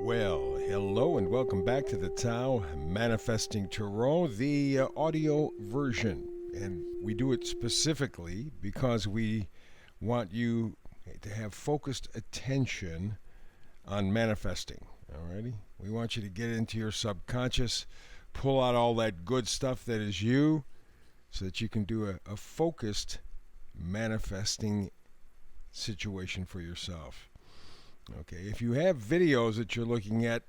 Well, hello and welcome back to the Tao Manifesting Tarot, the audio version. And we do it specifically because we want you to have focused attention on manifesting. Alrighty? We want you to get into your subconscious, pull out all that good stuff that is you, so that you can do a focused manifesting situation for yourself. Okay, if you have videos that you're looking at,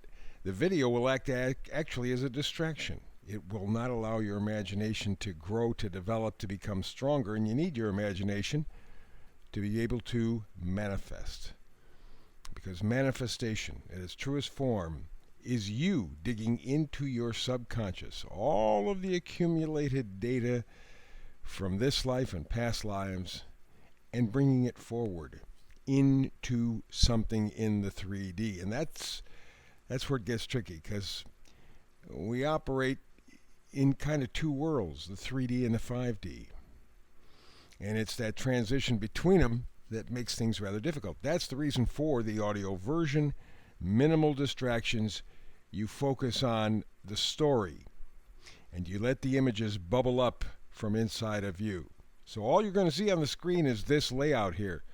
the video will act actually as a distraction. It will not allow your imagination to grow, to develop, to become stronger, and you need your imagination to be able to manifest. Because manifestation, in its truest form, is you digging into your subconscious, all of the accumulated data from this life and past lives, and bringing it forward into something in the 3D. And that's where it gets tricky, because we operate in kind of two worlds, the 3D and the 5D. And it's that transition between them that makes things rather difficult. That's the reason for the audio version. Minimal distractions. You focus on the story, and you let the images bubble up from inside of you. So all you're going to see on the screen is this layout here.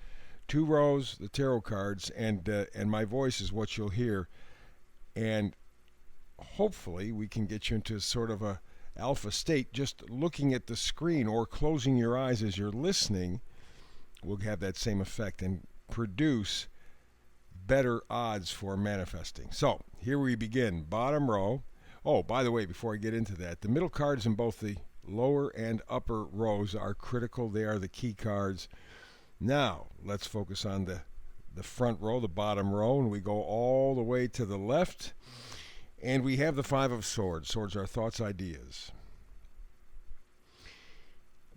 2 rows, the tarot cards, and my voice is what you'll hear. And hopefully we can get you into sort of a alpha state. Just looking at the screen or closing your eyes as you're listening will have that same effect and produce better odds for manifesting. So here we begin. Bottom row. Oh, by the way, before I get into that, the middle cards in both the lower and upper rows are critical. They are the key cards. Now, let's focus on the front row, the bottom row, and we go all the way to the left. And we have the 5 of Swords. Swords are thoughts, ideas.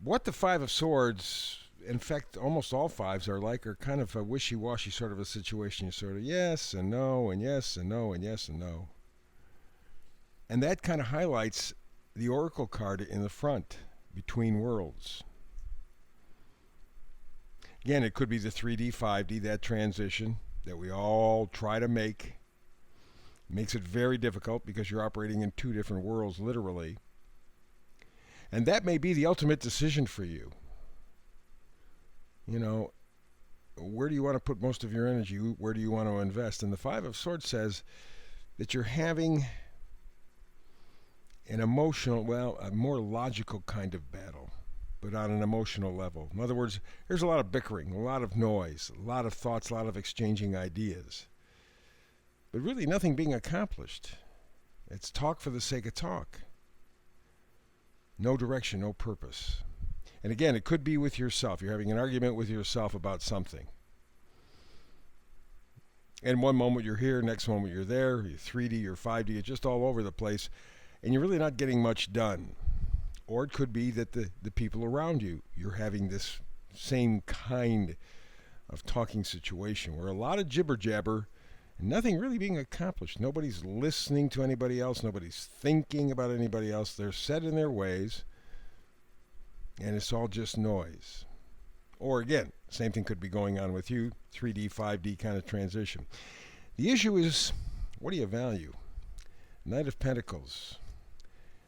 What the 5 of Swords, in fact, almost all fives are like, are kind of a wishy-washy sort of a situation. You sort of yes and no and yes and no and yes and no. And that kind of highlights the Oracle card in the front, Between Worlds. Again, it could be the 3D, 5D, that transition that we all try to make. Makes it very difficult because you're operating in 2 different worlds, literally. And that may be the ultimate decision for you. You know, where do you want to put most of your energy? Where do you want to invest? And the 5 of Swords says that you're having an emotional, well, a more logical kind of battle, but on an emotional level. In other words, there's a lot of bickering, a lot of noise, a lot of thoughts, a lot of exchanging ideas. But really nothing being accomplished. It's talk for the sake of talk. No direction, no purpose. And again, it could be with yourself. You're having an argument with yourself about something. And one moment you're here, next moment you're there, you're 3D, you're 5D, it's just all over the place. And you're really not getting much done. Or it could be that the people around you, you're having this same kind of talking situation where a lot of jibber-jabber and nothing really being accomplished. Nobody's listening to anybody else. Nobody's thinking about anybody else. They're set in their ways, and it's all just noise. Or again, same thing could be going on with you, 3D, 5D kind of transition. The issue is, what do you value? Knight of Pentacles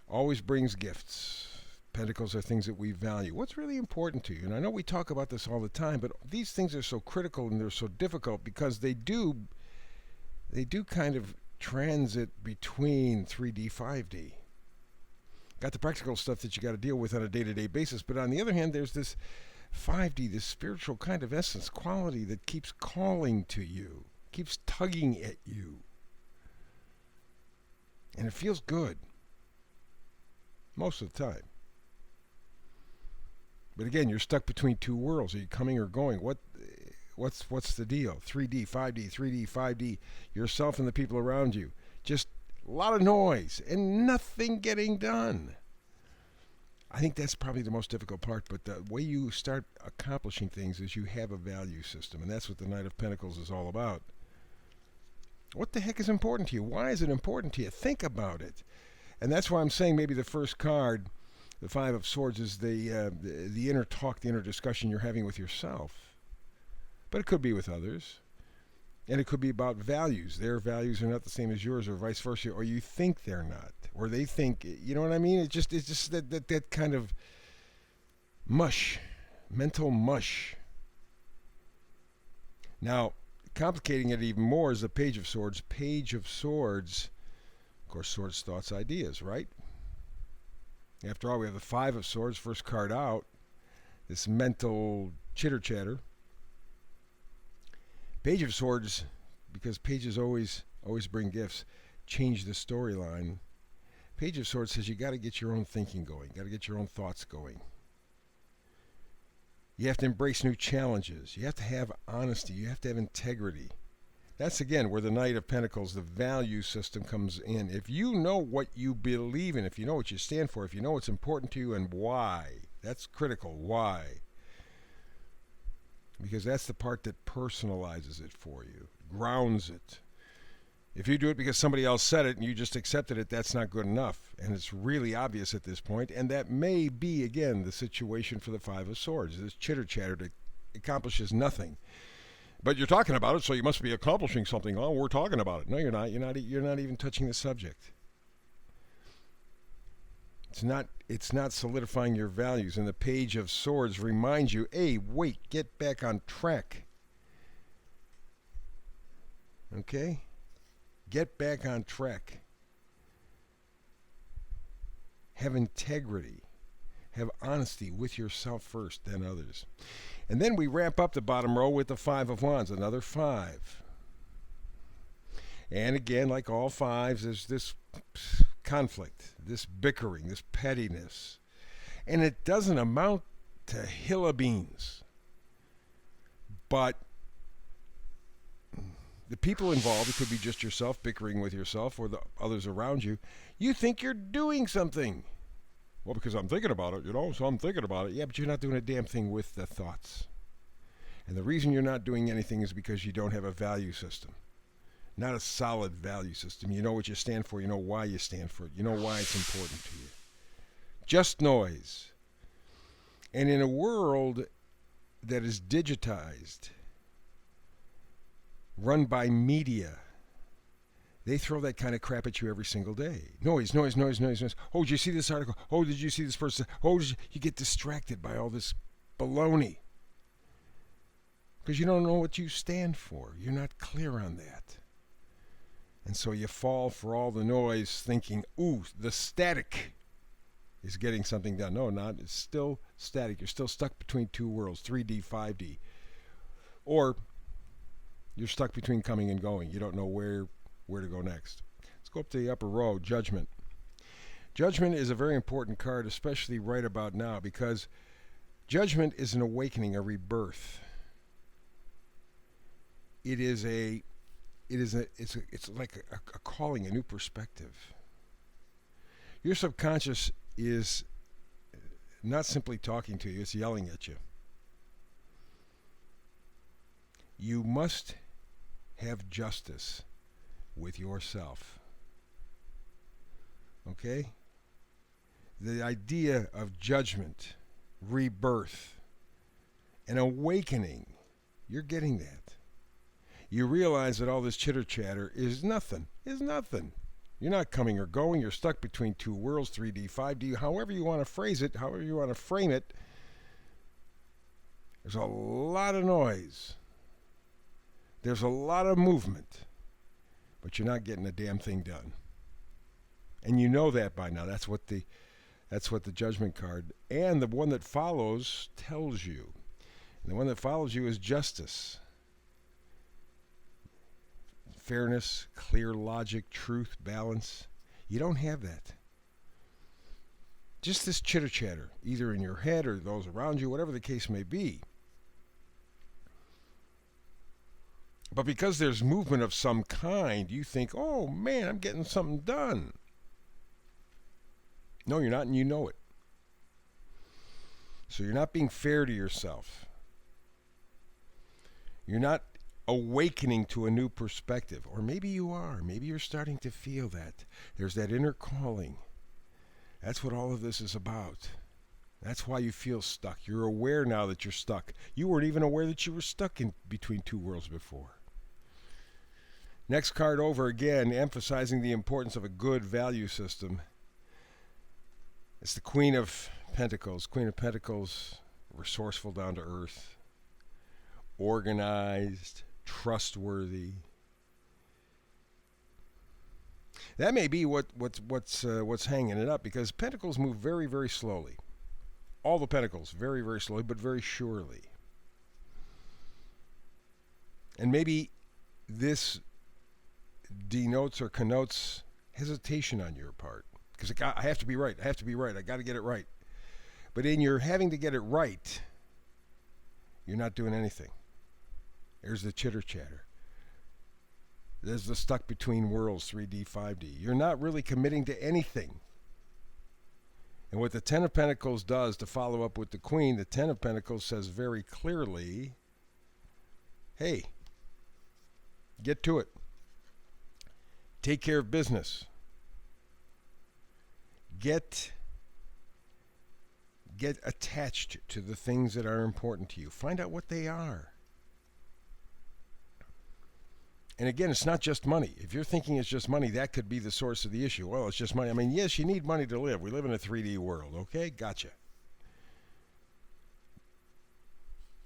always brings gifts. Pentacles are things that we value. What's really important to you? And I know we talk about this all the time, but these things are so critical and they're so difficult because they do kind of transit between 3D, 5D. Got the practical stuff that you got to deal with on a day-to-day basis, but on the other hand, there's this 5D, this spiritual kind of essence, quality that keeps calling to you, keeps tugging at you. And it feels good most of the time. But again, you're stuck between 2 worlds. Are you coming or going? What's the deal? 3D, 5D, 3D, 5D, yourself and the people around you. Just a lot of noise and nothing getting done. I think that's probably the most difficult part, but the way you start accomplishing things is you have a value system, and that's what the Knight of Pentacles is all about. What the heck is important to you? Why is it important to you? Think about it. And that's why I'm saying maybe the first card, the 5 of Swords, is the inner talk, the inner discussion you're having with yourself. But it could be with others. And it could be about values. Their values are not the same as yours, or vice versa, or you think they're not, or they think. You know what I mean? It's just that kind of mush, mental mush. Now, complicating it even more is the Page of Swords. Page of Swords, of course, swords, thoughts, ideas, right? After all, we have the Five of Swords, first card out. This mental chitter chatter. Page of Swords, because pages always bring gifts, change the storyline. Page of Swords says you got to get your own thinking going, got to get your own thoughts going. You have to embrace new challenges. You have to have honesty. You have to have integrity. That's, again, where the Knight of Pentacles, the value system, comes in. If you know what you believe in, if you know what you stand for, if you know what's important to you and why, that's critical. Why? Because that's the part that personalizes it for you, grounds it. If you do it because somebody else said it and you just accepted it, that's not good enough. And it's really obvious at this point. And that may be, again, the situation for the Five of Swords. This chitter-chatter that accomplishes nothing. But you're talking about it, so you must be accomplishing something. Oh, we're talking about it. No, you're not. You're not even touching the subject. It's not solidifying your values. And the Page of Swords reminds you, hey, wait, get back on track. Okay? Get back on track. Have integrity. Have honesty with yourself first, then others. And then we wrap up the bottom row with the Five of Wands, another five. And again, like all fives, there's this conflict, this bickering, this pettiness. And it doesn't amount to hill of beans. But the people involved, it could be just yourself bickering with yourself or the others around you, you think you're doing something. Well, because I'm thinking about it, so I'm thinking about it. Yeah, but you're not doing a damn thing with the thoughts. And the reason you're not doing anything is because you don't have a value system. Not a solid value system. You know what you stand for. You know why you stand for it. You know why it's important to you. Just noise. And in a world that is digitized, run by media, they throw that kind of crap at you every single day. Noise, noise, noise, noise, noise. Oh, did you see this article? Oh, did you see this person? Oh, you get distracted by all this baloney. Because you don't know what you stand for. You're not clear on that. And so you fall for all the noise thinking, ooh, the static is getting something done. No, not. It's still static. You're still stuck between two worlds, 3D, 5D. Or you're stuck between coming and going. You don't know where to go next. Let's go up to the upper row, Judgment. Judgment is a very important card, especially right about now, because Judgment is an awakening, a rebirth. It's like a calling, a new perspective. Your subconscious is not simply talking to you, it's yelling at you. You must have justice with yourself. Okay? The idea of judgment, rebirth, and awakening, you're getting that. You realize that all this chitter-chatter is nothing. You're not coming or going. You're stuck between two worlds, 3D, 5D, however you want to phrase it, however you want to frame it. There's a lot of noise. There's a lot of movement. But you're not getting a damn thing done. And you know that by now. That's what the Judgment card and the one that follows tells you. And the one that follows you is Justice. Fairness, clear logic, truth, balance. You don't have that. Just this chitter-chatter, either in your head or those around you, whatever the case may be. But because there's movement of some kind, you think, oh man, I'm getting something done. No, you're not, and you know it. So you're not being fair to yourself. You're not awakening to a new perspective. Or maybe you are. Maybe you're starting to feel that. There's that inner calling. That's what all of this is about. That's why you feel stuck. You're aware now that you're stuck. You weren't even aware that you were stuck in between two worlds before. Next card over, again, emphasizing the importance of a good value system. It's the Queen of Pentacles. Queen of Pentacles, resourceful, down to earth, organized, trustworthy. That may be what's hanging it up, because Pentacles move very, very slowly. All the Pentacles, very, very slowly, but very surely. And maybe this denotes or connotes hesitation on your part. Because I have to be right. I have to be right. I got to get it right. But in your having to get it right, you're not doing anything. There's the chitter chatter. There's the stuck between worlds, 3D, 5D. You're not really committing to anything. And what the Ten of Pentacles does, to follow up with the Queen, the Ten of Pentacles says very clearly, hey, get to it. Take care of business. Get attached to the things that are important to you. Find out what they are. And again, it's not just money. If you're thinking it's just money, that could be the source of the issue. Well, it's just money. I mean, yes, you need money to live. We live in a 3D world, okay? Gotcha.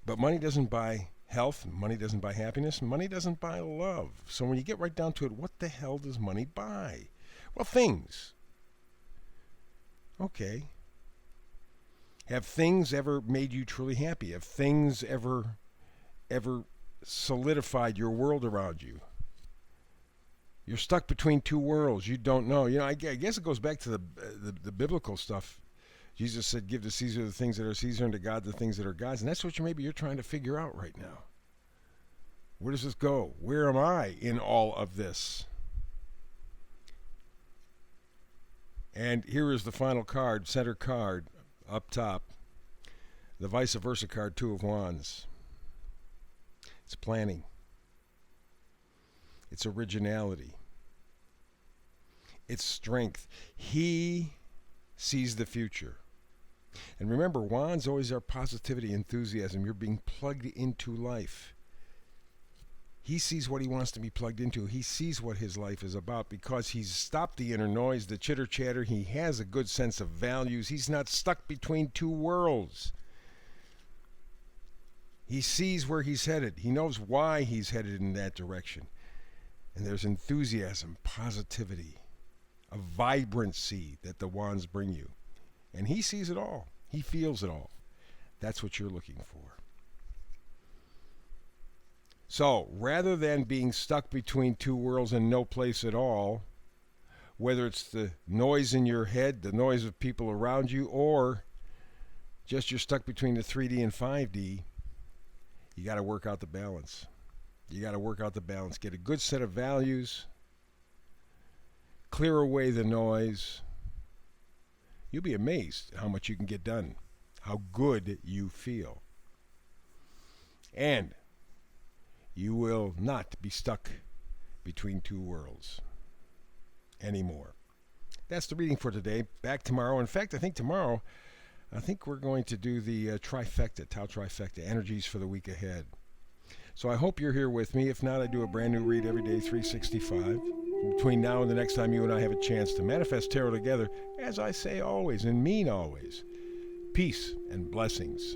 But money doesn't buy health. Money doesn't buy happiness. Money doesn't buy love. So when you get right down to it, what the hell does money buy? Well, things. Okay. Have things ever made you truly happy? Have things ever solidified your world around you? You're stuck between two worlds. You don't know. You know, I guess it goes back to the biblical stuff. Jesus said, give to Caesar the things that are Caesar and to God the things that are God's. And that's what maybe you're trying to figure out right now. Where does this go? Where am I in all of this? And here is the final card, center card, up top. The vice versa card, Two of Wands. It's planning. It's originality. It's strength. He sees the future. And remember, wands always are positivity, enthusiasm. You're being plugged into life. He sees what he wants to be plugged into. He sees what his life is about because he's stopped the inner noise, the chitter chatter. He has a good sense of values. He's not stuck between two worlds. He sees where he's headed. He knows why he's headed in that direction. And there's enthusiasm, positivity, a vibrancy that the wands bring you. And he sees it all. He feels it all. That's what you're looking for. So, rather than being stuck between two worlds and no place at all, whether it's the noise in your head, the noise of people around you, or just you're stuck between the 3D and 5D, you got to work out the balance. You got to work out the balance. Get a good set of values. Clear away the noise. You'll be amazed how much you can get done. How good you feel. And you will not be stuck between two worlds anymore. That's the reading for today. Back tomorrow. In fact, I think we're going to do the trifecta, Tau trifecta, energies for the week ahead. So I hope you're here with me. If not, I do a brand new read every day, 365. Between now and the next time you and I have a chance to manifest tarot together, as I say always and mean always, peace and blessings.